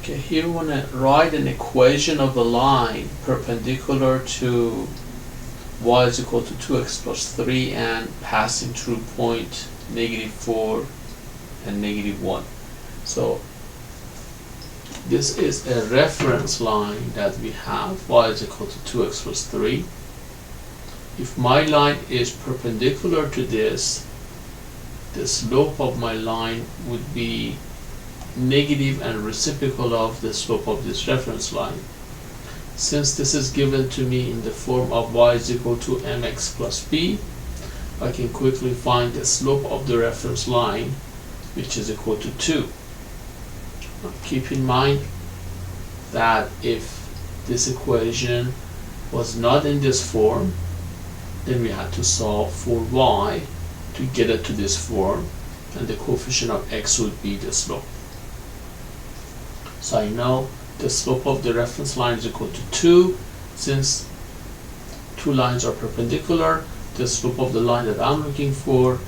Okay, here we want to write an equation of a line perpendicular to y is equal to 2x plus 3 and passing through point -4 and -1. So this is a reference line that we have, y is equal to 2x plus 3. If my line is perpendicular to this, the slope of my line would be negative and reciprocal of the slope of this reference line. Since this is given to me in the form of y is equal to mx plus b, I can quickly find the slope of the reference line, which is equal to 2. Now, keep in mind that if this equation was not in this form, then we had to solve for y to get it to this form, and the coefficient of x would be the slope. So I know the slope of the reference line is equal to 2. Since two lines are perpendicular, the slope of the line that I'm looking for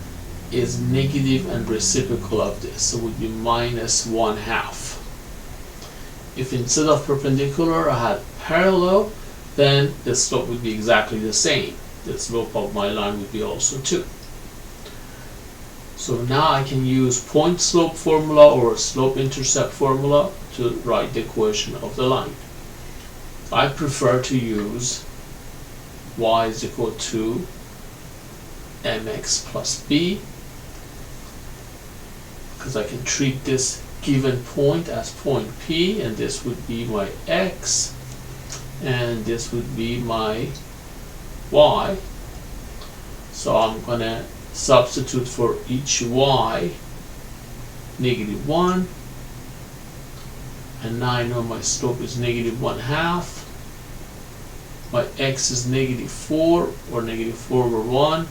is negative and reciprocal of this, so it would be -1/2. If instead of perpendicular I had parallel, then the slope would be exactly the same. The slope of my line would be also 2. So now I can use point slope formula or slope intercept formula to write the equation of the line. I prefer to use y is equal to mx plus b, because I can treat this given point as point P, and this would be my x and this would be my y. So I'm going to substitute for each y -1, and now I know my slope is -1/2. My x is -4 or -4/1,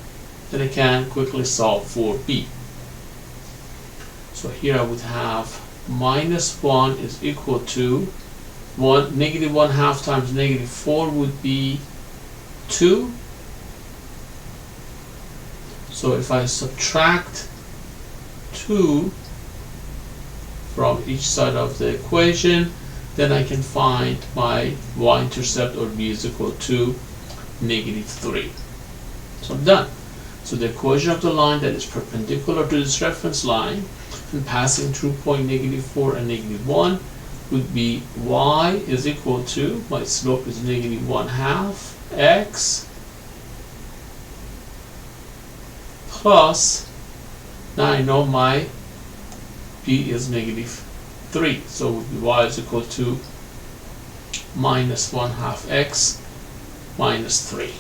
then I can quickly solve for b. So here I would have -1 is equal to -1/2 times -4 would be 2. So if I subtract 2 from each side of the equation, then I can find my y-intercept, or b is equal to -3. So I'm done. So the equation of the line that is perpendicular to this reference line and passing through point -4 and -1 would be y is equal to, my slope is -1/2 x plus, now I know my b is -3, so it would be y is equal to -1/2 x minus 3.